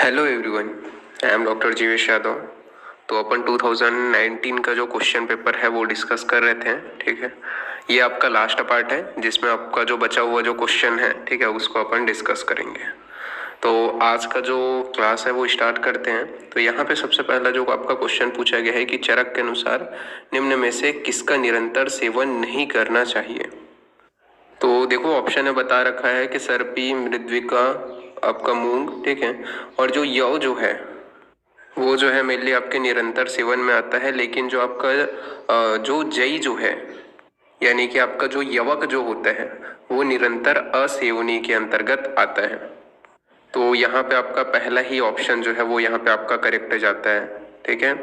Hello everyone, I am doctor Jivesh Yadav. तो अपन 2019 का जो क्वेश्चन पेपर है वो डिस्कस कर रहे थे। ठीक है, ये आपका लास्ट पार्ट है जिसमें आपका जो बचा हुआ जो क्वेश्चन है, ठीक है, उसको अपन डिस्कस करेंगे। तो आज का जो क्लास है वो स्टार्ट करते हैं। तो यहाँ पे सबसे पहला जो आपका क्वेश्चन पूछा गया है कि चरक के अनुसार निम्न में से किसका निरंतर सेवन नहीं करना चाहिए। तो देखो ऑप्शन में बता रखा है कि सर्पी, मृद्विका, आपका मूंग, ठीक है, और जो यव जो है वो जो है मेनली आपके निरंतर सेवन में आता है। लेकिन जो आपका जो जई जो है यानी कि आपका जो यवक जो होता है वो निरंतर असेवनी के अंतर्गत आता है। तो यहाँ पे आपका पहला ही ऑप्शन जो है वो यहाँ पे आपका करेक्ट जाता है। ठीक है,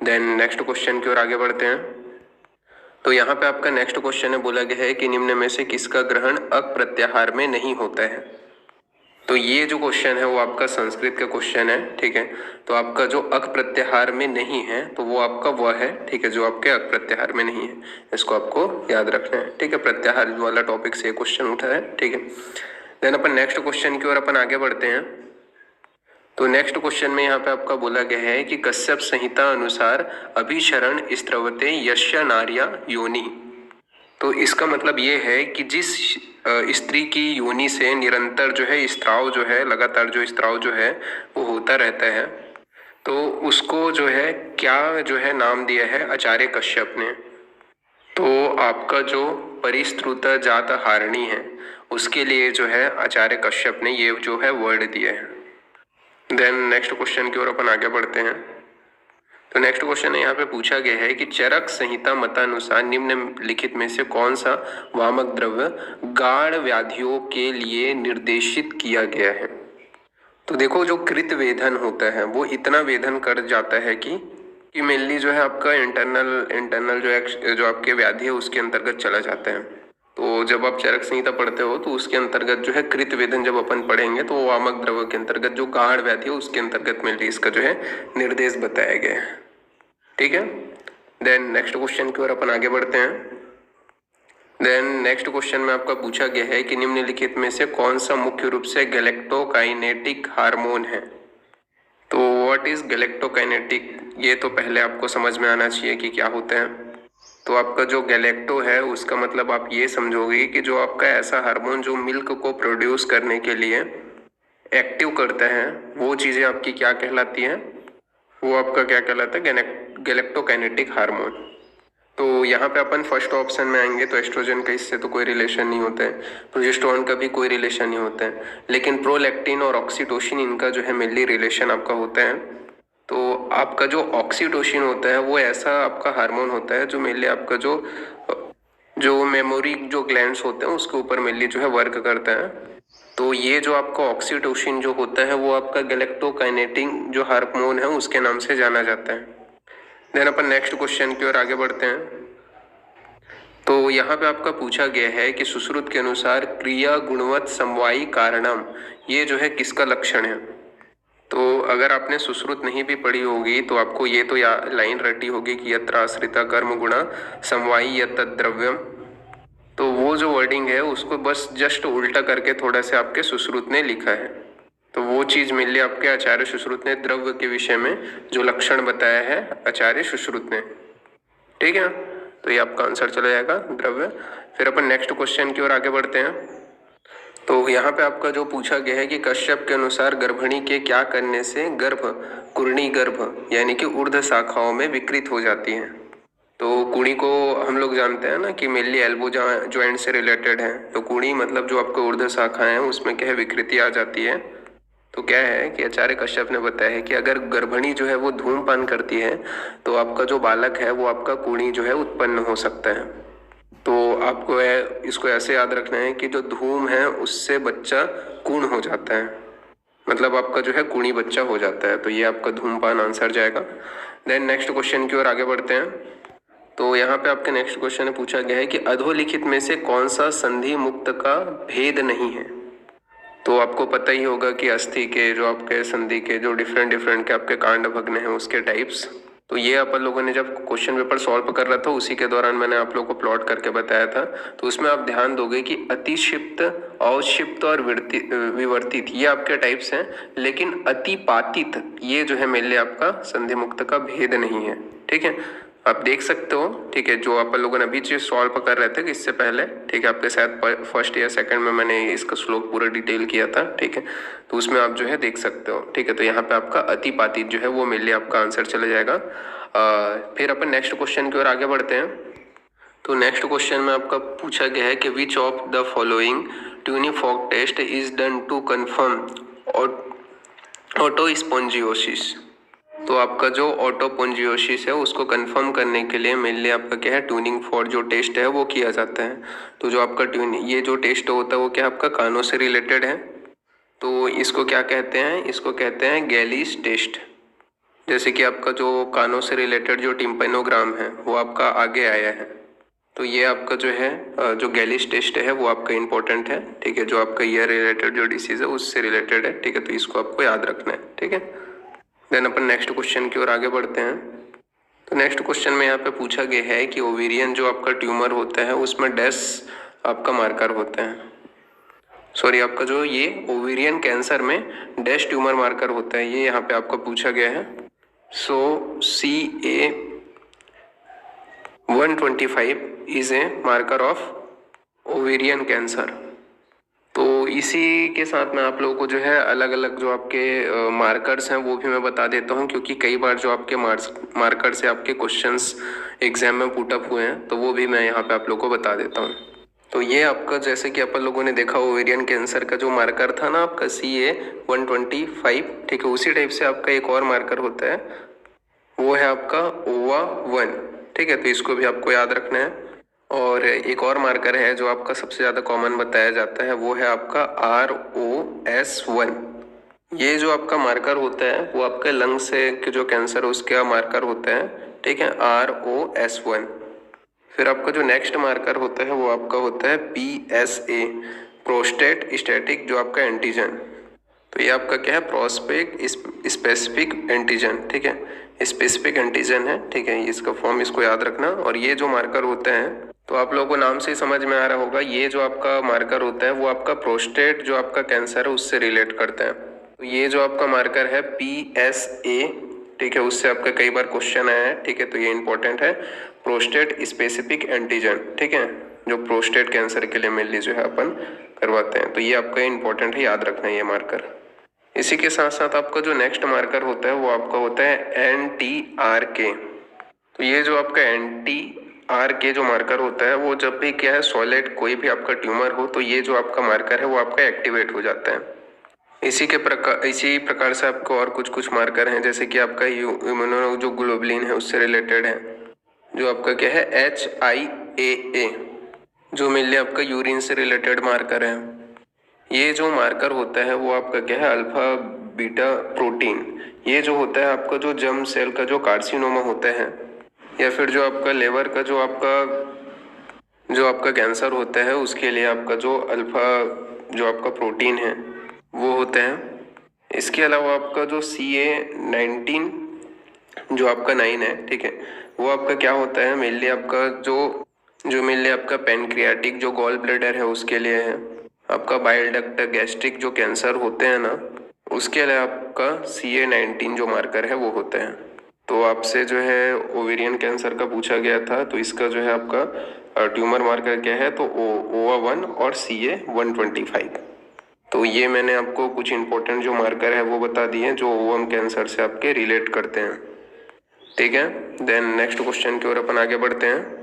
देन नेक्स्ट क्वेश्चन की ओर आगे बढ़ते हैं। तो यहाँ पे आपका नेक्स्ट क्वेश्चन है, बोला गया है कि निम्न में से किसका ग्रहण अक प्रत्याहार में नहीं होता है। तो ये जो क्वेश्चन है वो आपका संस्कृत का क्वेश्चन है। ठीक है, तो आपका जो अक प्रत्याहार में नहीं है तो वो आपका वह है, ठीक है, जो आपके अक प्रत्याहार में नहीं है, इसको आपको याद रखना है। ठीक है, प्रत्याहार वाला टॉपिक से क्वेश्चन उठा है। ठीक है, देन अपन नेक्स्ट क्वेश्चन की ओर अपन आगे बढ़ते हैं। तो नेक्स्ट क्वेश्चन में यहाँ पे आपका बोला गया है कि कश्यप संहिता अनुसार अभिशरण स्त्रवते यस्य नार्या योनि। तो इसका मतलब ये है कि जिस स्त्री की योनि से निरंतर जो है स्त्राव जो है, लगातार जो स्त्राव जो है वो होता रहता है, तो उसको जो है क्या जो है नाम दिया है आचार्य कश्यप ने। तो आपका जो परिश्रुत जात हारिणी है उसके लिए जो है आचार्य कश्यप ने ये जो है वर्ड दिए हैं। देन नेक्स्ट क्वेश्चन की ओर अपन आगे बढ़ते हैं। तो नेक्स्ट क्वेश्चन है, यहाँ पे पूछा गया है कि चरक संहिता मतानुसार निम्नलिखित में से कौन सा वामक द्रव्य गाढ़ व्याधियों के लिए निर्देशित किया गया है। तो देखो जो कृत वेधन होता है वो इतना वेधन कर जाता है कि मेनली जो है आपका इंटरनल जो आपके व्याधि है उसके अंतर्गत चला जाता है। तो जब आप चरक संहिता पढ़ते हो तो उसके अंतर्गत जो है कृत वेधन जब अपन पढ़ेंगे तो वामक द्रव्य के अंतर्गत जो गाढ़ व्याधि है उसके अंतर्गत मेनली इसका जो है निर्देश बताया गया है। ठीक है, देन नेक्स्ट क्वेश्चन की ओर अपन आगे बढ़ते हैं। देन नेक्स्ट क्वेश्चन में आपका पूछा गया है कि निम्नलिखित में से कौन सा मुख्य रूप से गैलेक्टोकाइनेटिक हार्मोन है। तो व्हाट इज गैलेक्टोकाइनेटिक, ये तो पहले आपको समझ में आना चाहिए कि क्या होता है। तो आपका जो गैलेक्टो है उसका मतलब आप ये समझोगे कि जो आपका ऐसा हार्मोन जो मिल्क को प्रोड्यूस करने के लिए एक्टिव करता है वो चीज़ें आपकी क्या कहलाती हैं, वो आपका क्या कहलाता है गैलेक्टोकाइनेटिक हार्मोन। तो यहाँ पे अपन फर्स्ट ऑप्शन में आएंगे तो एस्ट्रोजन का इससे तो कोई रिलेशन नहीं होता है, प्रोजेस्टेरोन का भी कोई रिलेशन नहीं होता है, लेकिन प्रोलैक्टिन और ऑक्सीटोसिन इनका जो है मेनली रिलेशन आपका होता है। तो आपका जो ऑक्सीटोसिन होता है वो ऐसा आपका हार्मोन होता है जो मेनली आपका जो मेमोरी जो ग्लैंड्स होते हैं उसके ऊपर मेनली जो है वर्क करता है। तो ये जो आपका ऑक्सीटोसिन जो होता है वो आपका गैलेक्टोकाइनेटिक जो हार्मोन है उसके नाम से जाना जाता है। देन अपन नेक्स्ट क्वेश्चन की ओर आगे बढ़ते हैं। तो यहाँ पे आपका पूछा गया है कि सुश्रुत के अनुसार क्रिया गुणवत् समवायी कारणम, ये जो है किसका लक्षण है। तो अगर आपने सुश्रुत नहीं भी पढ़ी होगी तो आपको ये तो लाइन रटी होगी कि यत्र आश्रिता कर्म गुणा समवायी यत् द्रव्यम। तो वो जो वर्डिंग है उसको बस जस्ट उल्टा करके थोड़ा से आपके सुश्रुत ने लिखा है। तो वो चीज मिल ली आपके आचार्य सुश्रुत ने द्रव्य के विषय में जो लक्षण बताया है आचार्य सुश्रुत ने। ठीक है, तो ये आपका आंसर चला जाएगा द्रव्य। फिर अपन नेक्स्ट क्वेश्चन की ओर आगे बढ़ते हैं। तो यहाँ पे आपका जो पूछा गया है कि कश्यप के अनुसार गर्भिणी के क्या करने से गर्भ कुर्णी गर्भ यानी कि ऊर्ध्व शाखाओं में विकृत हो जाती है। तो कुणी को हम लोग जानते हैं ना कि मेनली एल्बो जॉइंट से रिलेटेड है। तो कुणी मतलब जो आपको ऊर्ध्व शाखा है उसमें क्या है विकृति आ जाती है। तो क्या है कि आचार्य कश्यप ने बताया है कि अगर गर्भिणी जो है वो धूम्रपान करती है तो आपका जो बालक है वो आपका कुणी जो है उत्पन्न हो सकता है। तो आपको इसको ऐसे याद रखना है कि जो धूम है उससे बच्चा कुण हो जाता है, मतलब आपका जो है कुणी बच्चा हो जाता है। तो ये आपका धूमपान आंसर जाएगा। देन नेक्स्ट क्वेश्चन की ओर आगे बढ़ते हैं। तो यहाँ पे आपके नेक्स्ट क्वेश्चन में पूछा गया है कि अधोलिखित में से कौन सा संधि मुक्त का भेद नहीं है। तो आपको पता ही होगा कि अस्थि के जो आपके संधि के जो डिफरेंट के आपके कांड भग्न हैं उसके टाइप्स। तो ये अपन लोगों ने जब क्वेश्चन पेपर सॉल्व कर रहा था उसी के दौरान मैंने आप लोगों को प्लॉट करके बताया था। तो उसमें आप ध्यान दोगे कि अतिक्षिप्त, अवक्षिप्त और विवर्तित ये आपके टाइप्स हैं, लेकिन अतिपातित ये जो है मेरे लिए आपका संधि मुक्त का भेद नहीं है। ठीक है, आप देख सकते हो। ठीक है, जो अपन लोगों ने अभी चीज सॉल्व कर रहे थे कि इससे पहले, ठीक है, आपके शायद फर्स्ट या सेकंड में मैंने इसका श्लोक पूरा डिटेल किया था। ठीक है, तो उसमें आप जो है देख सकते हो। ठीक है, तो यहाँ पे आपका अतिपातित जो है वो मेरे लिए आपका आंसर चला जाएगा। फिर अपन नेक्स्ट क्वेश्चन की ओर आगे बढ़ते हैं। तो नेक्स्ट क्वेश्चन में आपका पूछा गया है कि which of the following tuning fork test is done to confirm otospongiosis. तो आपका जो ऑटोपोंजियोसिस है उसको कंफर्म करने के लिए मेनली आपका क्या है, ट्यूनिंग फॉर्क जो टेस्ट है वो किया जाता है। तो जो आपका ये जो टेस्ट होता है वो क्या आपका कानों से रिलेटेड है। तो इसको क्या कहते हैं, इसको कहते हैं गैलीस टेस्ट। जैसे कि आपका जो कानों से रिलेटेड जो टिम्पेनोग्राम है वो आपका आगे आया है। तो ये आपका जो है जो गैलिस टेस्ट है वो आपका इंपॉर्टेंट है। ठीक है, जो आपका ईयर रिलेटेड जो डिसीज है उससे रिलेटेड है। ठीक है, तो इसको आपको याद रखना है। ठीक है, देन अपन नेक्स्ट क्वेश्चन की ओर आगे बढ़ते हैं। तो नेक्स्ट क्वेश्चन में यहाँ पे पूछा गया है कि ओवेरियन जो आपका ट्यूमर होता है उसमें डैश आपका मार्कर होता है। सॉरी, आपका जो ये ओवेरियन कैंसर में डैश ट्यूमर मार्कर होता है, ये यहाँ पे आपका पूछा गया है। सो CA-125 is a marker of ovarian cancer. तो इसी के साथ में आप लोगों को जो है अलग अलग जो आपके मार्कर्स हैं वो भी मैं बता देता हूँ, क्योंकि कई बार जो आपके मार्कर से आपके क्वेश्चंस एग्जाम में पुट अप हुए हैं, तो वो भी मैं यहाँ पे आप लोगों को बता देता हूँ। तो ये आपका जैसे कि अपन लोगों ने देखा ओवेरियन कैंसर का जो मार्कर था ना आपका CA-125, ठीक है, उसी टाइप से आपका एक और मार्कर होता है, वो है आपका OVA1। ठीक है, तो इसको भी आपको याद रखना है। और एक और मार्कर है जो आपका सबसे ज़्यादा कॉमन बताया जाता है, वो है आपका ROS1। ये जो आपका मार्कर होता है वो आपके लंग से जो कैंसर है उसका मार्कर होता है। ठीक है, ROS1। फिर आपका जो नेक्स्ट मार्कर होता है वो आपका होता है PSA, प्रोस्टेट स्टैटिक जो आपका एंटीजन। तो ये आपका क्या है, प्रोस्पेक स्पेसिफिक एंटीजन। ठीक है, स्पेसिफिक एंटीजन है। ठीक है, इसका फॉर्म इसको याद रखना। और ये जो मार्कर होते हैं तो आप लोगों को नाम से समझ में आ रहा होगा, ये जो आपका मार्कर होता है वो आपका प्रोस्टेट जो आपका कैंसर है उससे रिलेट करते हैं। तो ये जो आपका मार्कर है PSA, ठीक है, उससे आपका कई बार क्वेश्चन आया है। ठीक है, तो ये इंपॉर्टेंट है, प्रोस्टेट स्पेसिफिक एंटीजन। ठीक है, जो प्रोस्टेट कैंसर के लिए मेनली जो है अपन करवाते हैं। तो ये आपका इंपॉर्टेंट है, याद रखना है ये मार्कर। इसी के साथ साथ आपका जो नेक्स्ट मार्कर होता है वो आपका होता है NTRK। तो ये जो आपका NTRK जो मार्कर होता है वो जब भी क्या है, सॉलिड कोई भी आपका ट्यूमर हो तो ये जो आपका मार्कर है वो आपका एक्टिवेट हो जाता है। इसी प्रकार से आपको और कुछ मार्कर हैं, जैसे कि आपका इम्यूनो जो ग्लोबुलिन है उससे रिलेटेड है, जो आपका क्या है HIAA, जो मेनली आपका यूरिन से रिलेटेड मार्कर है। ये जो मार्कर होता है वो आपका क्या है, अल्फा बीटा प्रोटीन। ये जो होता है आपका जो जर्म सेल का जो कार्सिनोमा होता है, या फिर जो आपका लेवर का जो आपका कैंसर होता है उसके लिए आपका जो अल्फा जो आपका प्रोटीन है वो होते हैं। इसके अलावा आपका जो CA-19 जो आपका 9 है, ठीक है, वो आपका क्या होता है, मेनली आपका जो मेनली आपका पैनक्रियाटिक जो गॉल ब्लैडर है उसके लिए है। आपका बाइल डक्ट गैस्ट्रिक जो कैंसर होते हैं ना, उसके लिए आपका CA-19 जो मार्कर है वो होता है। तो आपसे जो है ओवेरियन कैंसर का पूछा गया था, तो इसका जो है आपका ट्यूमर मार्कर क्या है, तो OVA1 और CA-125। तो ये मैंने आपको कुछ इंपॉर्टेंट जो मार्कर है वो बता दिए जो ओवम कैंसर से आपके रिलेट करते हैं। ठीक है, देन नेक्स्ट क्वेश्चन की ओर अपन आगे बढ़ते हैं।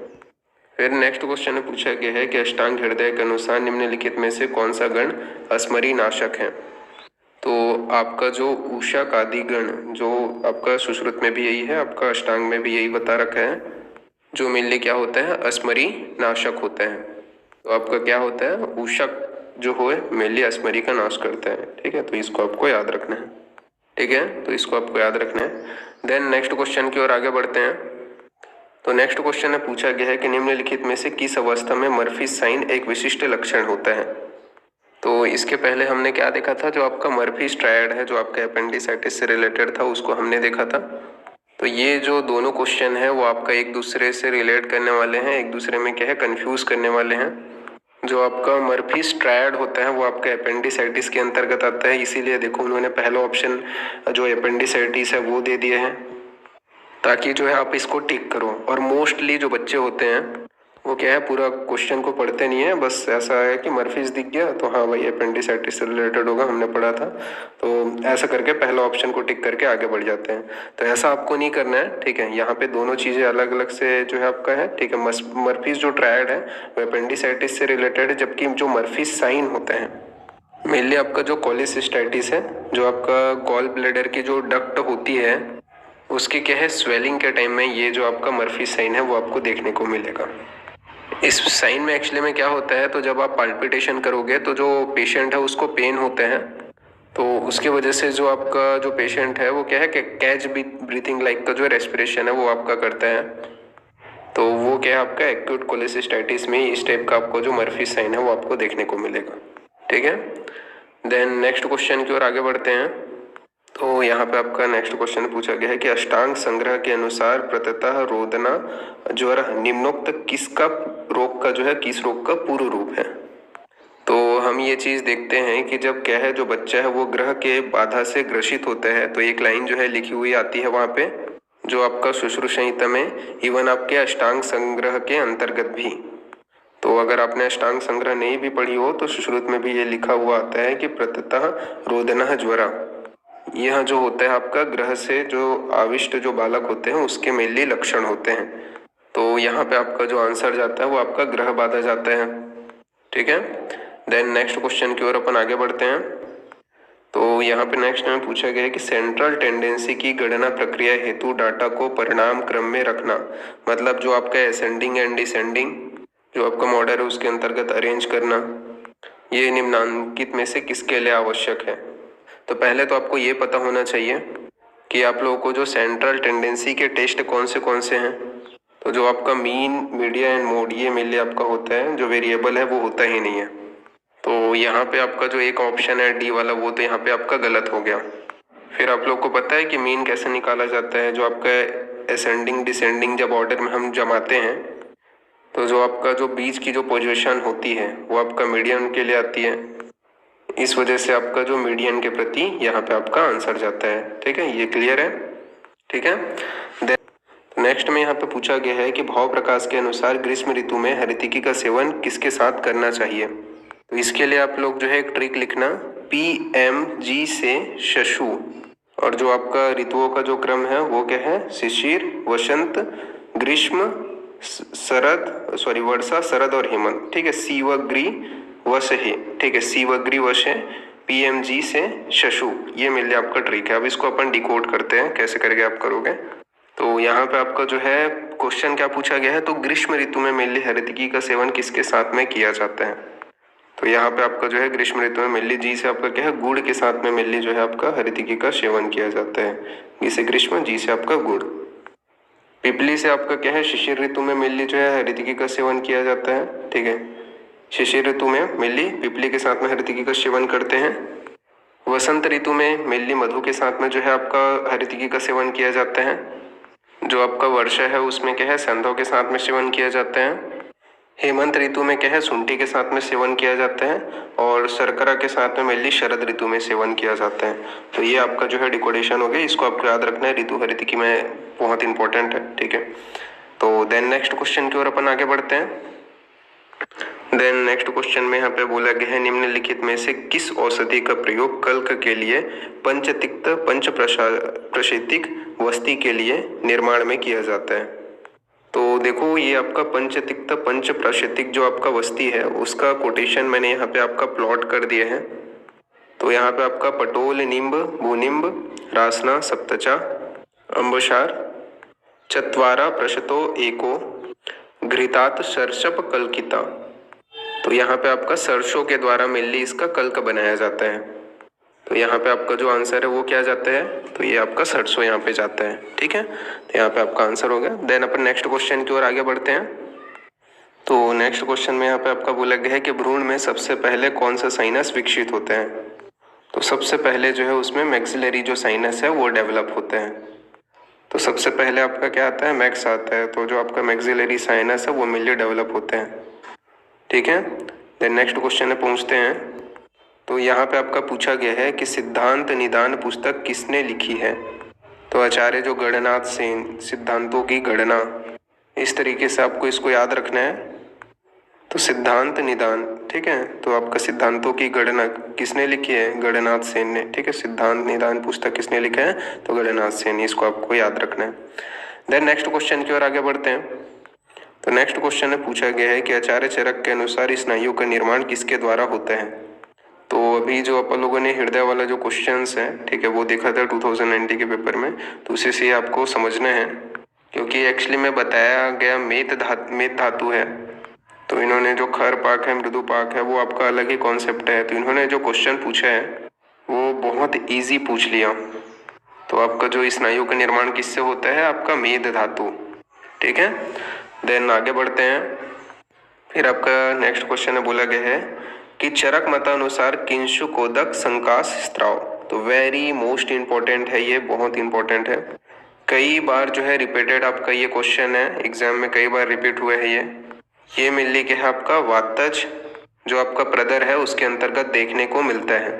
फिर नेक्स्ट क्वेश्चन में पूछा गया है कि अष्टांग हृदय के अनुसार निम्नलिखित में से कौन सा गण अस्मरी नाशक है। तो आपका जो ऊषक आदि गण जो आपका सुश्रुत में भी यही है, आपका अष्टांग में भी यही बता रखा है, जो मेनली क्या होता है, अस्मरी नाशक होता है। तो आपका क्या होता है, ऊषक जो हो मेनली अस्मरी का नाश करता है। ठीक है, तो इसको आपको याद रखना है। ठीक है, तो इसको आपको याद रखना है। देन नेक्स्ट क्वेश्चन की ओर आगे बढ़ते हैं। तो नेक्स्ट क्वेश्चन में पूछा गया है कि निम्नलिखित में से किस अवस्था में मर्फी साइन एक विशिष्ट लक्षण होता है। तो इसके पहले हमने क्या देखा था, जो आपका मर्फी स्ट्रायड है जो आपका एपेंडिसाइटिस से रिलेटेड था उसको हमने देखा था। तो ये जो दोनों क्वेश्चन है वो आपका एक दूसरे से रिलेट करने वाले हैं, एक दूसरे में क्या है कंफ्यूज करने वाले हैं। जो आपका मर्फीज ट्रायड होता है वो आपका एपेंडिसाइटिस के अंतर्गत आता है, इसीलिए देखो उन्होंने पहला ऑप्शन जो एपेंडिसाइटिस है वो दे दिए हैं, ताकि जो है आप इसको टिक करो। और मोस्टली जो बच्चे होते हैं वो क्या है पूरा क्वेश्चन को पढ़ते नहीं है, बस ऐसा है कि मर्फीज दिख गया तो हाँ भाई एपेंडिसाइटिस से रिलेटेड होगा, हमने पढ़ा था, तो ऐसा करके पहला ऑप्शन को टिक करके आगे बढ़ जाते हैं। तो ऐसा आपको नहीं करना है, ठीक है। यहाँ पे दोनों चीज़ें अलग अलग से जो है आपका है, ठीक है। मर्फीज जो ट्रायड है वो एपेंडिसाइटिस से रिलेटेड है, जबकि जो मर्फीज साइन होते हैं मेनली आपका जो कोलिसिस्टाइटिस है, जो आपका गॉल ब्लैडर की जो डक्ट होती है उसके क्या है स्वेलिंग के टाइम में ये जो आपका मर्फी साइन है वो आपको देखने को मिलेगा। इस साइन में एक्चुअली में क्या होता है, तो जब आप पाल्पिटेशन करोगे तो जो पेशेंट है उसको पेन होते हैं, तो उसकी वजह से जो आपका जो पेशेंट है वो क्या है कि कैच ब्रीथिंग लाइक का जो रेस्पिरेशन है वो आपका करता है, तो वो क्या है आपका एक्यूट कोलिसिस्टाइटिस में इस टाइप का आपको जो मर्फी साइन है वो आपको देखने को मिलेगा, ठीक है। देन नेक्स्ट क्वेश्चन की ओर आगे बढ़ते हैं। तो यहाँ पे आपका नेक्स्ट क्वेश्चन पूछा गया है कि अष्टांग संग्रह के अनुसार प्रत्यतः रोदना ज्वर निम्नोक्त किसका रोग का जो है किस रोग का पूर्व रूप है। तो हम ये चीज देखते हैं कि जब क्या है जो बच्चा है वो ग्रह के बाधा से ग्रसित होता है, तो एक लाइन जो है लिखी हुई आती है वहां पे जो आपका सुश्रुत संहिता में, इवन आपके अष्टांग संग्रह के अंतर्गत भी। तो अगर आपने अष्टांग संग्रह नहीं भी पढ़ी हो तो सुश्रुत में भी ये लिखा हुआ आता है कि प्रत्यतः रोदना ज्वरा, यह जो होता है आपका ग्रह से जो आविष्ट जो बालक होते हैं उसके मेनली लक्षण होते हैं। तो यहाँ पे आपका जो आंसर जाता है वो आपका ग्रह बाधा जाता है, ठीक है। देन नेक्स्ट क्वेश्चन की ओर अपन आगे बढ़ते हैं। तो यहाँ पे नेक्स्ट में पूछा गया है कि सेंट्रल टेंडेंसी की गणना प्रक्रिया हेतु डाटा को परिणाम क्रम में रखना, मतलब जो आपका असेंडिंग एंड डिसेंडिंग जो आपका मॉडल है उसके अंतर्गत अरेंज करना, ये निम्नांकित में से किसके लिए आवश्यक है। तो पहले तो आपको ये पता होना चाहिए कि आप लोगों को जो सेंट्रल टेंडेंसी के टेस्ट कौन से हैं। तो जो आपका मीन, मीडिया एंड मोड ये मेनली आपका होता है, जो वेरिएबल है वो होता ही नहीं है। तो यहाँ पे आपका जो एक ऑप्शन है डी वाला वो तो यहाँ पे आपका गलत हो गया। फिर आप लोग को पता है कि मीन कैसे निकाला जाता है, जो आपका असेंडिंग डिसेंडिंग जब ऑर्डर में हम जमाते हैं तो जो आपका जो बीच की जो पोजीशन होती है वो आपका मीडियन के लिए आती है, इस वजह से आपका जो मीडियन के प्रति यहाँ पे आपका आंसर जाता है, ठीक है। ये क्लियर है, ठीक है। नेक्स्ट में यहाँ पे पूछा गया है कि भाव प्रकाश के अनुसार ग्रीष्म ऋतु में हरितिकी का सेवन किसके साथ करना चाहिए। तो इसके लिए आप लोग जो है एक ट्रिक लिखना, PMG से शशु, और जो आपका ऋतुओं का जो क्रम है वो क्या है शिशिर, वसंत, ग्रीष्म, वर्षा, शरद और हेमंत, ठीक है। सीवग्री वश है, ठीक है, सीवग्री वश है, PMG से शशु, ये मिल जाए आपका ट्रिक है। अब इसको अपन डिकोड करते हैं कैसे करके आप करोगे। तो यहाँ पे आपका जो है क्वेश्चन क्या पूछा गया है, तो ग्रीष्म ऋतु में मेनली हरितकी का सेवन किसके साथ में किया जाता है। तो यहाँ पे आपका जो है ग्रीष्म ऋतु में मेनली जी से आपका क्या है गुड़ के साथ में मेनली जो है आपका हरितकी का सेवन किया जाता है, जी से ग्रीष्म, जी से आपका गुड़। पिपली से आपका क्या है शिशिर ऋतु में मेनली जो है हरितकी का सेवन किया जाता है, ठीक है। शिशिर ऋतु में मेनली पिपली के साथ में हरितकी का सेवन करते हैं। वसंत ऋतु में मेनली मधु के साथ में जो है आपका हरितकी का सेवन किया जाता है। जो आपका वर्षा है उसमें क्या है संधों के साथ में सेवन किया जाता है। हेमंत ऋतु में क्या है शुंठी के साथ में सेवन किया जाता है, और शर्करा के साथ में मेनली शरद ऋतु में सेवन किया जाता है। तो ये आपका जो है डिकोडेशन हो गया, इसको आपको याद रखना है, ऋतु हरितकी में बहुत इंपॉर्टेंट है, ठीक है। तो देन नेक्स्ट क्वेश्चन की ओर अपन आगे बढ़ते हैं। देन नेक्स्ट क्वेश्चन में यहाँ पे बोला गया है निम्नलिखित में से किस औषधि का प्रयोग कल्क के लिए पंचतिक्त पंच प्रशीतिक वस्ती के लिए निर्माण में किया जाता है। तो देखो ये आपका पंचतिक्त पंच प्राशतिक जो आपका वस्ती है उसका कोटेशन मैंने यहाँ पे आपका प्लॉट कर दिया है। तो यहाँ पे आपका पटोल निम्ब, भूनिम्ब, रासना, सप्तचा, अम्बसार, चत्वारा प्रशतो एको, घृतात सरसप कल्किता। तो यहाँ पे आपका सरसों के द्वारा मेनली इसका कल्क बनाया जाता है। तो यहाँ पे आपका जो आंसर है वो क्या जाता है, तो ये आपका सरसों यहाँ पे जाता है, ठीक है। तो यहाँ पे आपका आंसर हो गया। देन अपन नेक्स्ट क्वेश्चन की ओर आगे बढ़ते हैं। तो नेक्स्ट क्वेश्चन में यहाँ पे आपका बोला गया है कि भ्रूण में सबसे पहले कौन सा साइनस विकसित होता है। तो सबसे पहले जो है उसमें मैक्सिलरी जो साइनस है वो डेवलप होता है। तो सबसे पहले आपका क्या आता है, मैक्स आता है। तो जो आपका मैक्सिलरी साइनस है वो मेनली डेवलप होते हैं, ठीक है। देन नेक्स्ट क्वेश्चन में पहुंचते हैं। तो यहाँ पे आपका पूछा गया है कि सिद्धांत निदान पुस्तक किसने लिखी है। तो आचार्य जो गणनाथ सेन, सिद्धांतों की गणना, इस तरीके से आपको इसको याद रखना है। तो सिद्धांत निदान, ठीक है। तो आपका सिद्धांतों की गणना किसने लिखी है, गणनाथ सेन ने, ठीक है। सिद्धांत निदान पुस्तक किसने लिखा है, तो गणनाथ सेन, इसको आपको याद रखना है। देन नेक्स्ट क्वेश्चन की ओर आगे बढ़ते हैं। तो नेक्स्ट क्वेश्चन में पूछा गया है कि आचार्य चरक के अनुसार स्नायु का निर्माण किसके द्वारा होता है। तो अभी जो अपन लोगों ने हृदय वाला जो क्वेश्चंस है, ठीक है, वो देखा था 2019 के पेपर में, तो उसी से आपको समझना है, क्योंकि एक्चुअली में बताया गया मेद धातु है। तो इन्होंने जो खर पाक है, मृदु पाक है, वो आपका अलग ही कॉन्सेप्ट है। तो इन्होंने जो क्वेश्चन पूछा है वो बहुत ईजी पूछ लिया। तो आपका जो स्नायु का निर्माण किससे होता है, आपका मेद धातु, ठीक है। देन आगे बढ़ते हैं। फिर आपका नेक्स्ट क्वेश्चन में बोला गया है कि चरक मतानुसार किंशुकोदक संकाश स्त्राव। तो वेरी मोस्ट इंपॉर्टेंट है, ये बहुत इंपॉर्टेंट है। कई बार जो है रिपीटेड आपका ये क्वेश्चन है, एग्जाम में कई बार रिपीट हुए हैं ये मिलने के है आपका वातज जो आपका प्रदर है उसके अंतर्गत देखने को मिलता है।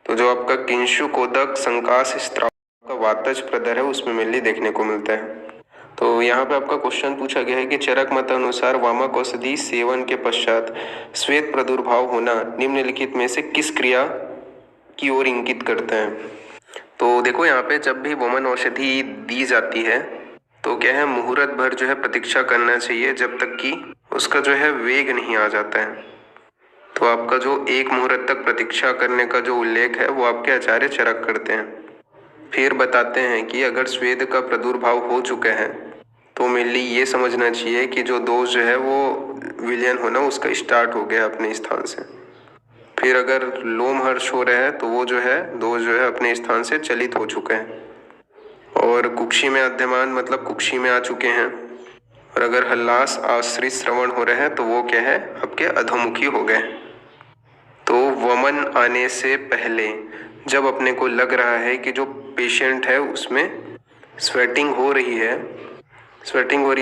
तो जो आपका किंशुकोदक संकाश स्त्राव का वातज प्रदर है उसमें मिलनी देखने को मिलता है। तो यहाँ पे आपका क्वेश्चन पूछा गया है कि चरक मत अनुसार वामक औषधि सेवन के पश्चात श्वेत प्रादुर्भाव होना निम्नलिखित में से किस क्रिया की ओर इंगित करते हैं। तो देखो यहाँ पे जब भी वमन औषधि दी जाती है तो क्या है, मुहूर्त भर जो है प्रतीक्षा करना चाहिए जब तक कि उसका जो है वेग नहीं आ जाता है। तो आपका जो एक मुहूर्त तक प्रतीक्षा करने का जो उल्लेख है वो आपके आचार्य चरक करते हैं। फिर बताते हैं कि अगर स्वेद का प्रादुर्भाव हो चुका है तो मेनली ये समझना चाहिए कि जो दोष जो है वो विलयन होना उसका स्टार्ट हो गया अपने स्थान से। फिर अगर लोमहर्ष हो रहा है तो वो जो है दोष जो है अपने स्थान से चलित हो चुके हैं। और कुक्षी में अध्यमान मतलब कुक्षी में आ चुके हैं। और अगर हल्लास आश्रित श्रवण हो रहे हैं तो वो क्या है, आपके अधोमुखी हो गए। तो वमन आने से पहले जब अपने को लग रहा है कि जो पेशेंट है उसमें स्वेटिंग हो रही है,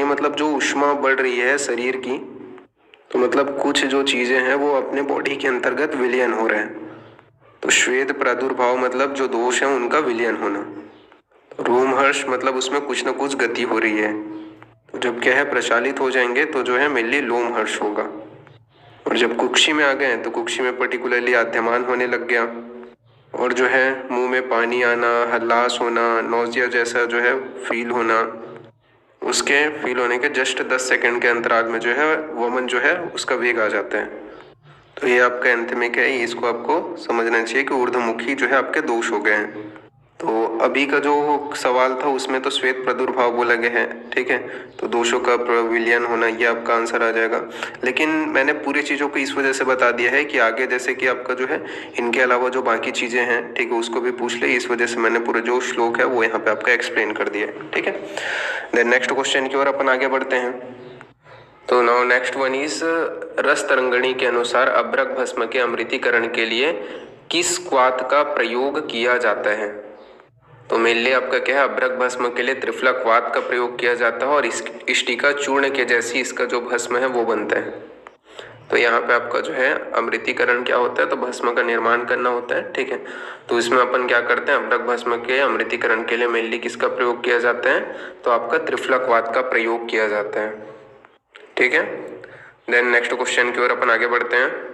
मतलब जो ऊष्मा बढ़ रही है शरीर की, तो मतलब कुछ जो चीजें हैं वो अपने बॉडी के अंतर्गत विलयन हो रहे हैं। तो श्वेत प्रादुर्भाव मतलब जो दोष है उनका विलयन होना। रोमहर्ष मतलब उसमें कुछ न कुछ गति हो रही है। तो जब क्या है प्रचालित हो जाएंगे तो जो है मेनली लोमहर्ष होगा। और जब कुक्षी में आ गए तो कुक्षी में पर्टिकुलरली आद्यमान होने लग गया। और जो है मुंह में पानी आना, हल्लास होना, नोजिया जैसा जो है फील होना, उसके फील होने के जस्ट 10 सेकंड के अंतराल में जो है वमन जो है उसका वेग आ जाता है। तो ये आपका एंथेमिक है, इसको आपको समझना चाहिए कि ऊर्ध्वमुखी जो है आपके दोष हो गए हैं। तो अभी का जो सवाल था उसमें तो श्वेत प्रादुर्भाव बोला गया है, ठीक है। तो दोषों का विलयन होना ये आपका आंसर आ जाएगा। लेकिन मैंने पूरी चीज़ों को इस वजह से बता दिया है कि आगे जैसे कि आपका जो है इनके अलावा जो बाकी चीज़ें हैं, ठीक है, उसको भी पूछ ले, इस वजह से मैंने पूरा जो श्लोक है वो यहाँ पे आपका एक्सप्लेन कर दिया है, ठीक है। देन नेक्स्ट क्वेश्चन की ओर अपन आगे बढ़ते हैं। तो नाउ नेक्स्ट वन इज रस तरंगणी के अनुसार अभ्रक भस्म के अमृतीकरण के लिए किस क्वाथ का प्रयोग किया जाता है। तो मेनली आपका क्या है, अभ्रक भस्म के लिए त्रिफला क्वाथ का प्रयोग किया जाता है और इष्टिका चूर्ण के जैसी इसका जो भस्म है वो बनता है। तो यहाँ पे आपका जो है अमृतीकरण क्या होता है, तो भस्म का निर्माण करना होता है, ठीक है। तो इसमें अपन क्या करते हैं, अभ्रक भस्म के अमृतीकरण के लिए मेनली किसका प्रयोग किया जाता है, तो आपका त्रिफला क्वाथ का प्रयोग किया जाता है, ठीक है। देन नेक्स्ट क्वेश्चन की ओर अपन आगे बढ़ते हैं।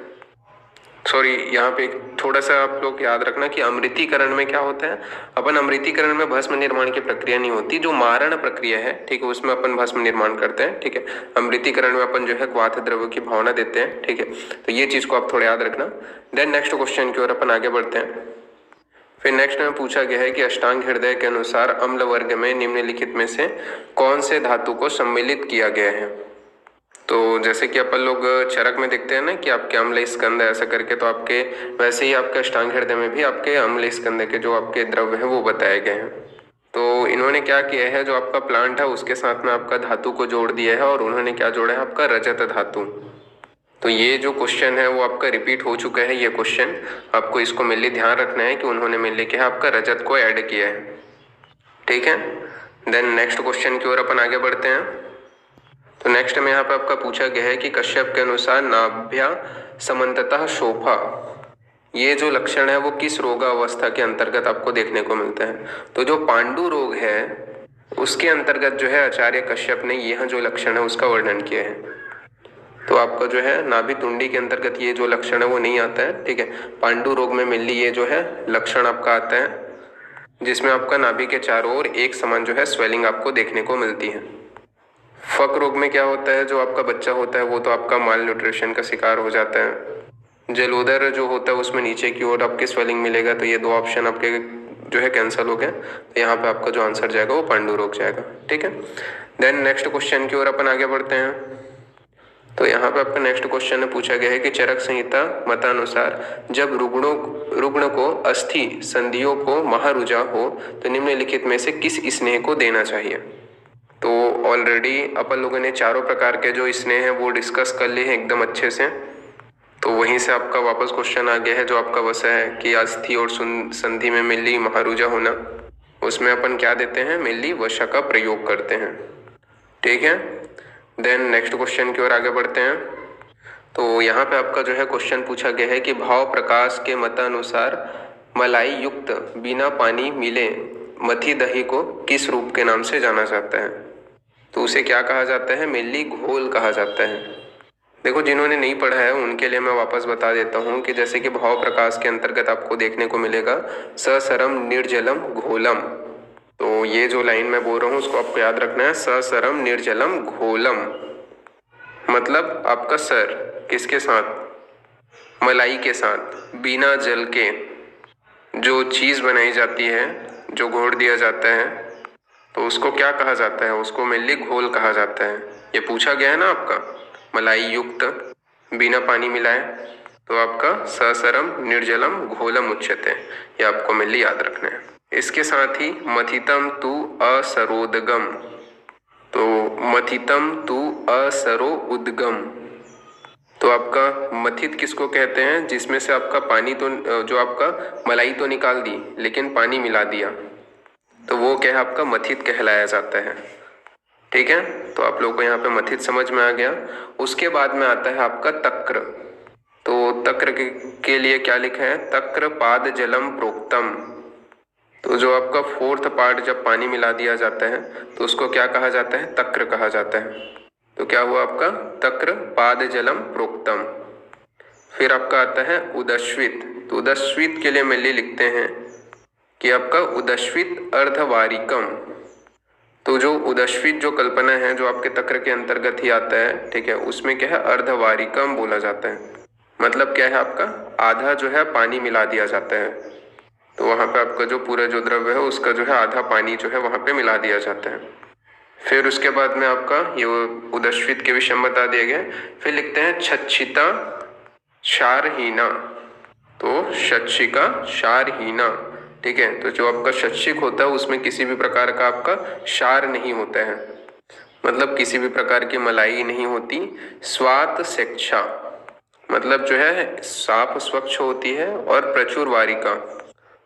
सॉरी, यहाँ पे थोड़ा सा आप लोग याद रखना कि अमृतीकरण में क्या होता है, अपन अमृतीकरण में भस्म निर्माण की प्रक्रिया नहीं होती, जो मारण प्रक्रिया है, ठीक है, उसमें अपन भस्म निर्माण करते हैं, ठीक है। अमृतीकरण में अपन जो है क्वाथ द्रव्य की भावना देते हैं, ठीक है। तो ये चीज को आप थोड़ा याद रखना। देन नेक्स्ट क्वेश्चन की ओर अपन आगे बढ़ते हैं। फिर नेक्स्ट में पूछा गया है कि अष्टांग हृदय के अनुसार अम्ल वर्ग में निम्नलिखित में से कौन से धातु को सम्मिलित किया गया है। तो जैसे कि अपन लोग चरक में देखते हैं ना कि आपके अम्ल स्कंद ऐसा करके, तो आपके वैसे ही आपके अष्टांग हृदय में भी आपके अम्ल स्कंद के जो आपके द्रव्य हैं वो बताए गए हैं। तो इन्होंने क्या किया है, जो आपका प्लांट है उसके साथ में आपका धातु को जोड़ दिया है और उन्होंने क्या जोड़ा है, आपका रजत धातु। तो ये जो क्वेश्चन है वो आपका रिपीट हो चुका है, ये क्वेश्चन आपको इसको मेनली ध्यान रखना है कि उन्होंने मेनली क्या है आपका रजत को ऐड किया है, ठीक है। देन नेक्स्ट क्वेश्चन की ओर अपन आगे बढ़ते हैं। तो नेक्स्ट में यहाँ पे आपका पूछा गया है कि कश्यप के अनुसार नाभ्या समन्ततः शोभा, ये जो लक्षण है वो किस रोगावस्था के अंतर्गत आपको देखने को मिलता है। तो जो पांडु रोग है उसके अंतर्गत जो है आचार्य कश्यप ने यह जो लक्षण है उसका वर्णन किया है। तो आपका जो है नाभि तुंडी के अंतर्गत ये जो लक्षण है वो नहीं आता है, ठीक है। पांडु रोग में मेनली ये जो है लक्षण आपका आता है, जिसमें आपका नाभि के चारों ओर एक समान जो है स्वेलिंग आपको देखने को मिलती है। फक रोग में क्या होता है, जो आपका बच्चा होता है वो तो आपका माल न्यूट्रिशन का शिकार हो जाता है। जलोदर जो होता है उसमें नीचे की ओर आपके स्वेलिंग मिलेगा, तो ये दो ऑप्शन आपके जो है कैंसिल हो गए। तो यहाँ पे आपका जो आंसर जाएगा वो पांडु रोग जाएगा, ठीक है। देन नेक्स्ट क्वेश्चन की ओर अपन आगे बढ़ते हैं। तो यहाँ पे आपका नेक्स्ट क्वेश्चन में पूछा गया है कि चरक संहिता मतानुसार जब रुग्ण को अस्थि संधियों को महारुजा हो तो निम्नलिखित में से किस स्नेह को देना चाहिए। तो ऑलरेडी अपन लोगों ने चारों प्रकार के जो स्नेह हैं वो डिस्कस कर लिए हैं एकदम अच्छे से। तो वहीं से आपका वापस क्वेश्चन आ गया है जो आपका वसा है कि अस्थि और संधि में मेनली महारुजा होना, उसमें अपन क्या देते हैं, मेनली वशा का प्रयोग करते हैं, ठीक है। देन नेक्स्ट क्वेश्चन की ओर आगे बढ़ते हैं। तो यहाँ पे आपका जो है क्वेश्चन पूछा गया है कि भाव प्रकाश के मतानुसार मलाई युक्त बिना पानी मिले मथी दही को किस रूप के नाम से जाना जाता है। तो उसे क्या कहा जाता है, मेनली घोल कहा जाता है। देखो जिन्होंने नहीं पढ़ा है उनके लिए मैं वापस बता देता हूँ कि जैसे कि भाव प्रकाश के अंतर्गत आपको देखने को मिलेगा ससरम निर्जलम घोलम। तो ये जो लाइन मैं बोल रहा हूँ उसको आपको याद रखना है, ससरम निर्जलम घोलम, मतलब आपका सर किसके साथ, मलाई के साथ, बिना जल के जो चीज़ बनाई जाती है, जो घोड़ दिया जाता है, तो उसको क्या कहा जाता है, उसको मेनली घोल कहा जाता है। ये पूछा गया है ना आपका, मलाई युक्त बिना पानी मिलाए, तो आपका ससरम निर्जलम घोलम उच्यते, ये आपको मेनली याद रखना है। इसके साथ ही मथितम तु असरोदगम, तो मथितम तु असरो उद्गम, तो आपका मथित किसको कहते हैं, जिसमें से आपका पानी तो जो आपका मलाई तो निकाल दी लेकिन पानी मिला दिया, तो वो क्या है आपका मथित कहलाया जाता है, ठीक है। तो आप लोगों को यहाँ पे मथित समझ में आ गया। उसके बाद में आता है आपका तक्र। तो तक्र के लिए क्या लिखा है, तक्र पाद जलम प्रोक्तम, तो जो आपका फोर्थ पार्ट जब पानी मिला दिया जाता है तो उसको क्या कहा जाता है, तक्र कहा जाता है। तो क्या हुआ आपका, तक्र पाद जलम प्रोक्तम। फिर आपका आता है उदश्वित। तो उदश्वित के लिए मेनली लिखते हैं कि आपका उदश्वित अर्धवारिकम। तो जो उदश्वित जो कल्पना है जो आपके तक्र के अंतर्गत ही आता है, ठीक है, उसमें क्या है अर्धवारिकम बोला जाता है। मतलब क्या है आपका आधा जो है पानी मिला दिया जाता है, तो वहाँ पे आपका जो पूरा जो द्रव्य है उसका जो है आधा पानी जो है वहाँ पे मिला दिया जाता है। फिर उसके बाद में आपका ये उदश्वित के विषय में बता दिए गए। फिर लिखते हैं छच्छिता क्षारहीना, तो शच्छिका क्षारहीना, ठीक है। तो जो आपका शच्छिक होता है उसमें किसी भी प्रकार का आपका क्षार नहीं होता है, मतलब किसी भी प्रकार की मलाई नहीं होती। स्वात शिक्षा, मतलब जो है साफ स्वच्छ होती है। और प्रचुर वारिका,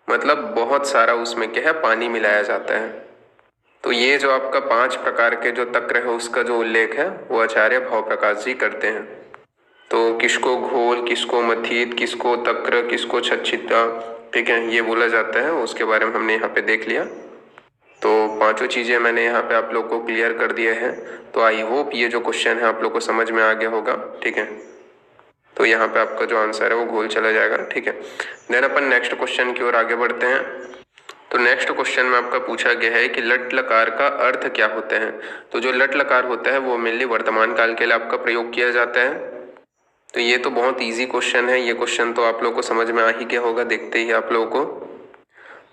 मतलब बहुत सारा उसमें क्या है पानी मिलाया जाता है। तो ये जो आपका 5 प्रकार के जो तक्र है उसका जो उल्लेख है वो आचार्य भाव प्रकाश जी करते हैं। तो किसको घोल, किसको मथित, किसको तक्र, किसको छच्छिता, ठीक है, ये बोला जाता है, उसके बारे में हमने यहाँ पे देख लिया। तो 5 चीज़ें मैंने यहाँ पे आप लोग को क्लियर कर दिए हैं। तो आई होप ये जो क्वेश्चन है आप लोग को समझ में आ गया होगा, ठीक है। तो यहाँ पे आपका जो आंसर है वो घोल चला जाएगा, ठीक है। देन अपन नेक्स्ट क्वेश्चन की ओर आगे बढ़ते हैं। तो नेक्स्ट क्वेश्चन में आपका पूछा गया है कि लट लकार का अर्थ क्या होता है। तो जो लट लकार होता है वो मेनली वर्तमान काल के लिए आपका प्रयोग किया जाता है। तो ये तो बहुत इजी क्वेश्चन है, ये क्वेश्चन तो आप लोगों को समझ में आ ही गया होगा देखते ही आप लोगों को।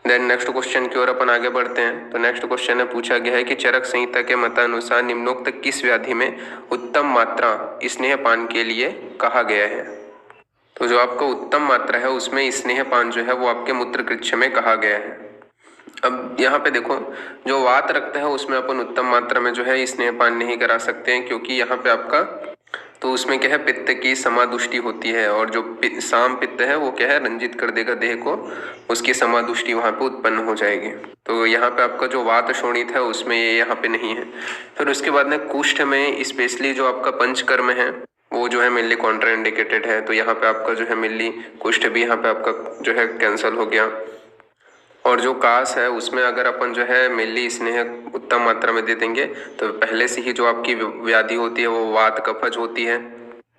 देन नेक्स्ट क्वेश्चन की ओर अपन आगे बढ़ते हैं। तो नेक्स्ट क्वेश्चन में पूछा गया है कि चरक संहिता के मतानुसार निम्नोक्त किस व्याधि में उत्तम मात्रा स्नेहपान के लिए कहा गया है। तो जो आपका उत्तम मात्रा है उसमें स्नेहपान जो है वो आपके मूत्रकृच्छ में कहा गया है। अब यहाँ पे देखो जो वात रक्त है उसमें अपन उत्तम मात्रा में जो है स्नेहपान नहीं करा सकते हैं, क्योंकि यहाँ पे आपका तो उसमें क्या है, पित्त की समादुष्टि होती है, और जो साम पित्त है वो क्या है, रंजित कर देगा देह को, उसकी समादुष्टि वहाँ पे उत्पन्न हो जाएगी। तो यहाँ पे आपका जो वात शोणित है उसमें ये यहाँ पे नहीं है। फिर उसके बाद में कुष्ठ में स्पेशली जो आपका पंचकर्म है वो जो है मेनली कॉन्ट्रा इंडिकेटेड है। तो यहाँ पे आपका जो है मेनली कुष्ठ भी यहाँ पे आपका जो है कैंसल हो गया। और जो कास है उसमें अगर अपन जो है मेनली स्नेह उत्तम मात्रा में दे देंगे तो पहले से ही जो आपकी व्याधि होती है वो वात कफज होती है,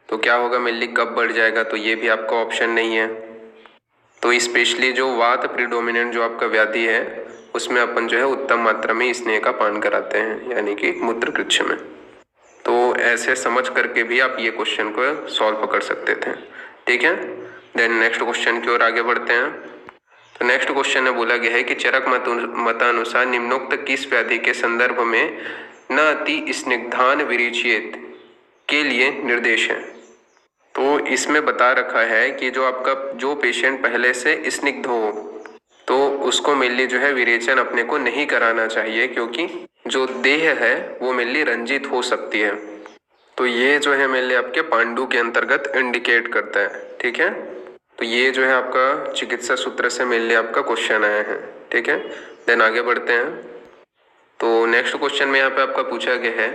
तो क्या होगा, मेनली कफ बढ़ जाएगा, तो ये भी आपका ऑप्शन नहीं है। तो स्पेशली जो वात प्रीडोमिनेंट जो आपका व्याधि है उसमें अपन जो है उत्तम मात्रा में स्नेह का पान कराते हैं, यानी कि मूत्र कृच्छ में। तो ऐसे समझ करके भी आप ये क्वेश्चन को सॉल्व कर सकते थे, ठीक है। देन नेक्स्ट क्वेश्चन की ओर आगे बढ़ते हैं। तो नेक्स्ट क्वेश्चन में बोला गया है कि चरक मतानुसार निम्नोक्त किस व्याधि के संदर्भ में न अति स्निग्धान विरेचयेत के लिए निर्देश है। तो इसमें बता रखा है कि जो आपका जो पेशेंट पहले से स्निग्ध हो तो उसको मेनली जो है विरेचन अपने को नहीं कराना चाहिए, क्योंकि जो देह है वो मेनली रंजित हो सकती है। तो ये जो है मेनली आपके पांडु के अंतर्गत इंडिकेट करता है, ठीक है। तो ये जो है आपका चिकित्सा सूत्र से मेनली आपका क्वेश्चन आया है, ठीक है। देन आगे बढ़ते हैं। तो नेक्स्ट क्वेश्चन में यहाँ पे आपका पूछा गया है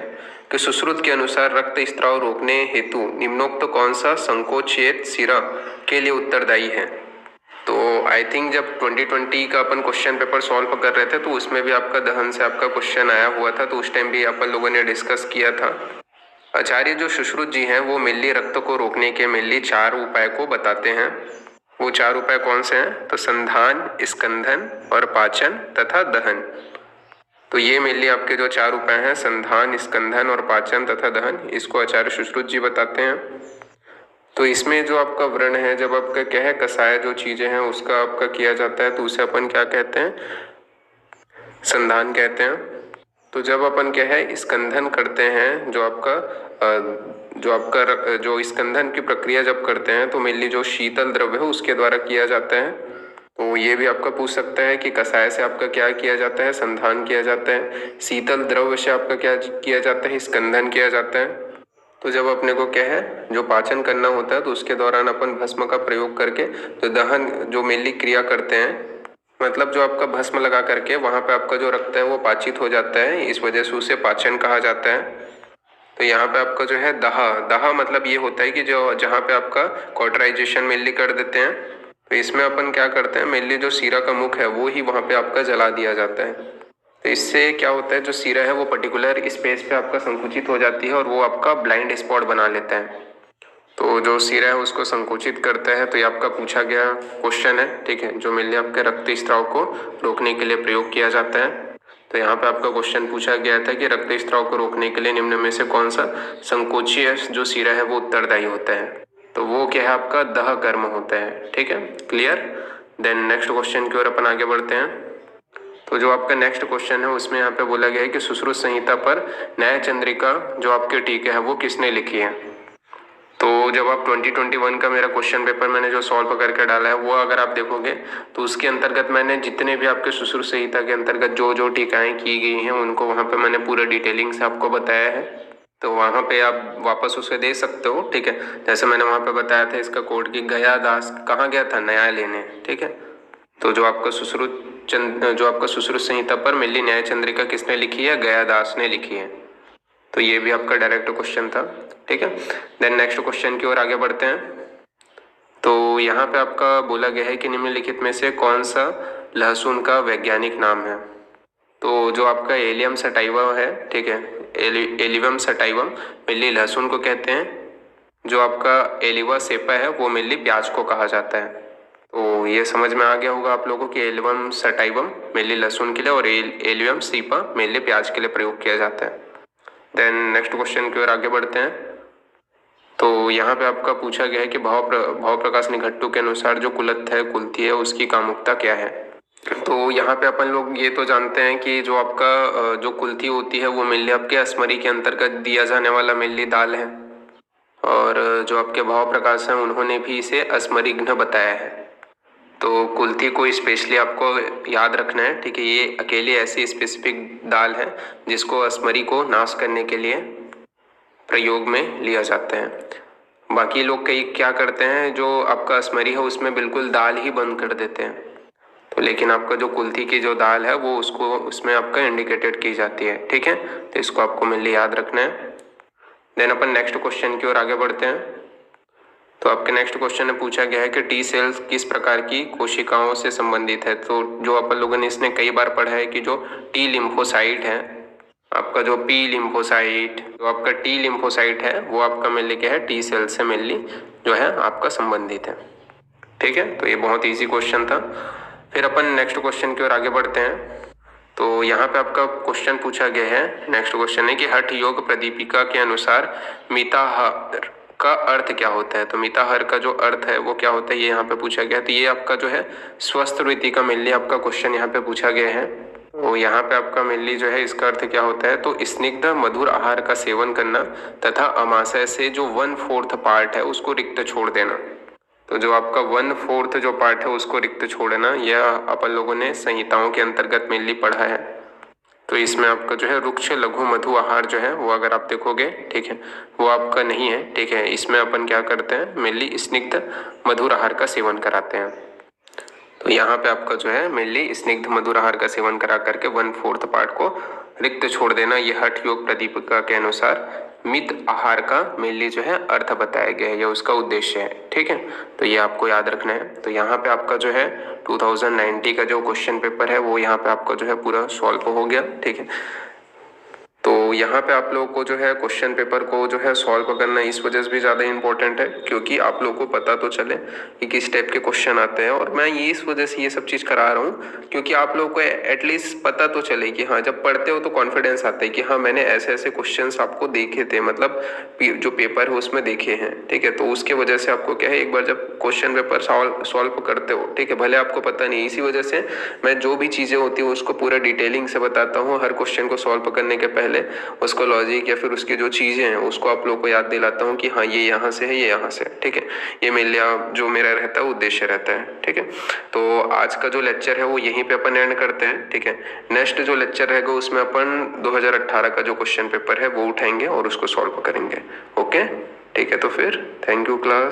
कि सुश्रुत के अनुसार रक्त स्त्राव रोकने हेतु निम्नोक्त कौन सा संकोचित सिरा के लिए उत्तरदायी है। तो आई थिंक जब 2020 का अपन क्वेश्चन पेपर सॉल्व कर रहे थे तो उसमें भी आपका दहन से आपका क्वेश्चन आया हुआ था, तो उस टाइम भी अपन लोगों ने डिस्कस किया था। आचार्य जो सुश्रुत जी हैं वो मेनली रक्त को रोकने के मेनली 4 उपाय को बताते हैं। वो 4 उपाय कौन से हैं, तो संधान, स्कंधन और पाचन तथा दहन। तो ये मेनली आपके जो 4 उपाय हैं, संधान, स्कंधन और पाचन तथा दहन, इसको आचार्य सुश्रुत जी बताते हैं। तो इसमें जो आपका व्रण है, जब आपका क्या है कसाय जो चीजें हैं उसका आपका किया जाता है तो उसे अपन क्या कहते हैं, संधान कहते हैं। तो जब अपन क्या है स्कंधन करते हैं, जो स्कंधन की प्रक्रिया जब करते हैं तो मेनली जो शीतल द्रव्य है उसके द्वारा किया जाता है। तो ये भी आपका पूछ सकता है कि कसाय से आपका क्या किया जाता है, संधान किया जाता है, शीतल द्रव्य से आपका क्या किया जाता है, स्कंधन किया जाता है। तो जब अपने को क्या है जो पाचन करना होता है तो उसके दौरान अपन भस्म का प्रयोग करके तो दहन जो मेनली क्रिया करते हैं, मतलब जो आपका भस्म लगा करके वहां पे आपका जो रक्त है वो पाचित हो जाता है, इस वजह से उसे पाचन कहा जाता है। तो यहाँ पे आपका जो है दाह मतलब ये होता है कि जो जहाँ पे आपका कॉटराइजेशन मेनली कर देते हैं, तो इसमें अपन क्या करते हैं, मेनली जो सीरा का मुख है वो ही वहाँ पे आपका जला दिया जाता है। तो इससे क्या होता है, जो सीरा है वो पर्टिकुलर स्पेस पे आपका संकुचित हो जाती है और वो आपका ब्लाइंड स्पॉट बना लेता है। तो जो सीरा है उसको संकुचित करता है। तो ये आपका पूछा गया क्वेश्चन है, ठीक है, जो मेनली आपके रक्त स्त्राव को रोकने के लिए प्रयोग किया जाता है। तो यहाँ पे आपका क्वेश्चन पूछा गया था कि रक्त स्त्राव को रोकने के लिए निम्न में से कौन सा संकोचीय जो सीरा है वो उत्तरदायी होता है। तो वो क्या है आपका दह कर्म होता है, ठीक है, क्लियर। देन नेक्स्ट क्वेश्चन की ओर अपन आगे बढ़ते हैं। तो जो आपका नेक्स्ट क्वेश्चन है उसमें यहाँ पे बोला गया है कि सुश्रुत संहिता पर न्याय चंद्रिका जो आपके टीका है वो किसने लिखी है। तो जब आप 2021 का मेरा क्वेश्चन पेपर मैंने जो सॉल्व करके डाला है वो अगर आप देखोगे तो उसके अंतर्गत मैंने जितने भी आपके सुश्रुत संहिता के अंतर्गत जो जो टीकाएं की गई हैं उनको वहाँ पे मैंने पूरे डिटेलिंग से आपको बताया है। तो वहाँ पे आप वापस उसे दे सकते हो, ठीक है। जैसे मैंने वहाँ पे बताया था इसका कोड की गया दास कहाँ गया था, न्याय लेने, ठीक है। तो जो आपका सुश्रुत संहिता पर मेनली न्याय चंद्रिका किसने लिखी है, गया दास ने लिखी है। तो ये भी आपका डायरेक्ट क्वेश्चन था, ठीक है। देन नेक्स्ट क्वेश्चन की ओर आगे बढ़ते हैं। तो यहाँ पे आपका बोला गया है कि निम्नलिखित में से कौन सा लहसुन का वैज्ञानिक नाम है। तो जो आपका एलियम सटाइवा है, ठीक है, एलिवम सटाइवम मेनली लहसुन को कहते हैं। जो आपका एलिवा सेपा है वो मेनली प्याज को कहा जाता है। तो ये समझ में आ गया होगा आप लोगों को कि एलिवम सटाइवम मेनली लहसुन के लिए और एलिवम सीपा मेनली प्याज के लिए प्रयोग किया जाता है। देन नेक्स्ट क्वेश्चन की ओर आगे बढ़ते हैं। तो यहाँ पे आपका पूछा गया है कि भाव प्रकाश निघट्टू के अनुसार जो कुलत्थ है, कुल्थी है, उसकी कामुकता क्या है। तो यहाँ पे अपन लोग ये तो जानते हैं कि जो आपका जो कुल्थी होती है वो मेनली आपके अस्मरी के अंतर्गत दिया जाने वाला मेनली दाल है, और जो आपके भाव प्रकाश हैं उन्होंने भी इसे अस्मरिघ्न बताया है। तो कुल्थी को स्पेशली आपको याद रखना है, ठीक है। ये अकेली ऐसी स्पेसिफिक दाल है जिसको अस्मरी को नाश करने के लिए प्रयोग में लिया जाता है। बाकी लोग कई क्या करते हैं, जो आपका असमरी है उसमें बिल्कुल दाल ही बंद कर देते हैं, तो लेकिन आपका जो कुल्थी की जो दाल है वो उसको उसमें आपका इंडिकेटेड की जाती है। ठीक है, तो इसको आपको मेनली याद रखना है। देन अपन नेक्स्ट क्वेश्चन की ओर आगे बढ़ते हैं। तो आपके नेक्स्ट क्वेश्चन में पूछा गया है कि टी सेल्स किस प्रकार की कोशिकाओं से संबंधित है। तो जो अपन लोगों ने इसने कई बार पढ़ा है कि जो टी लिम्फोसाइट है, आपका जो पी लिम्फोसाइट, जो आपका टी लिम्फोसाइट है वो आपका मेनली क्या है, टी सेल से मेनली जो है आपका संबंधित है। ठीक है, तो ये बहुत ईजी क्वेश्चन था। फिर अपन नेक्स्ट क्वेश्चन की ओर आगे बढ़ते हैं। तो यहाँ पे आपका क्वेश्चन पूछा गया है, नेक्स्ट क्वेश्चन है कि हठ योग प्रदीपिका के अनुसार मिताहार का अर्थ क्या होता है। तो मिताहार का जो अर्थ है वो क्या होता है, ये यहाँ पे पूछा गया है। तो ये आपका जो है स्वस्थ वृत्ति का मेनली आपका क्वेश्चन यहाँ पे पूछा गया है। तो यहाँ पे आपका मेनली जो है इसका अर्थ क्या होता है, तो स्निग्ध मधुर आहार का सेवन करना तथा अमाशय से जो 1/4 पार्ट है उसको रिक्त छोड़ देना। तो जो आपका 1/4 जो पार्ट है उसको रिक्त छोड़ना, यह अपन लोगों ने संहिताओं के अंतर्गत मेनली पढ़ा है। तो इसमें आपका जो है रुक्ष लघु मधु आहार जो है वो अगर आप देखोगे, ठीक है, वो आपका नहीं है। ठीक है, इसमें अपन क्या करते हैं, मेनली स्निग्ध मधुर आहार का सेवन कराते हैं। तो यहाँ पे आपका जो है मेनली स्निग्ध मधुर आहार का सेवन करा करके 1/4 पार्ट को रिक्त छोड़ देना, यह हठ योग प्रदीपिका के अनुसार मित आहार का मेनली जो है अर्थ बताया गया है, यह उसका उद्देश्य है। ठीक है, तो ये आपको याद रखना है। तो यहाँ पे आपका जो है 2090 का जो क्वेश्चन पेपर है वो यहाँ पे आपका जो है पूरा सॉल्व हो गया। ठीक है, तो यहाँ पे आप लोगों को जो है क्वेश्चन पेपर को जो है सॉल्व करना इस वजह से भी ज़्यादा इंपॉर्टेंट है क्योंकि आप लोगों को पता तो चले कि किस टाइप के क्वेश्चन आते हैं। और मैं ये इस वजह से ये सब चीज़ करा रहा हूँ क्योंकि आप लोगों को एटलीस्ट पता तो चले कि हाँ, जब पढ़ते हो तो कॉन्फिडेंस आता है कि हाँ मैंने ऐसे ऐसे क्वेश्चन आपको देखे थे, मतलब जो पेपर है उसमें देखे हैं। ठीक है, तो उसके वजह से आपको क्या है, एक बार जब क्वेश्चन पेपर सॉल्व करते हो, ठीक है, भले आपको पता नहीं, इसी वजह से मैं जो भी चीज़ें होती है उसको पूरा डिटेलिंग से बताता हूँ। हर क्वेश्चन को सॉल्व करने के पहले उसको लॉजिक या फिर उसकी जो चीज़ें हैं उसको आप लोगों को याद दिलाता हूँ कि हाँ ये यहाँ से है, ये यहाँ से है। ठीक है, ये मेरे जो मेरा रहता है उद्देश्य रहता है। ठीक है, तो आज का जो लेक्चर है वो यहीं पे अपन एंड करते हैं। ठीक है, नेक्स्ट जो लेक्चर रहेगा उसमें अपन 2018 का जो क्वेश्चन पेपर है वो उठाएंगे और उसको सॉल्व करेंगे। ओके, ठीक है, तो फिर थैंक यू क्लास।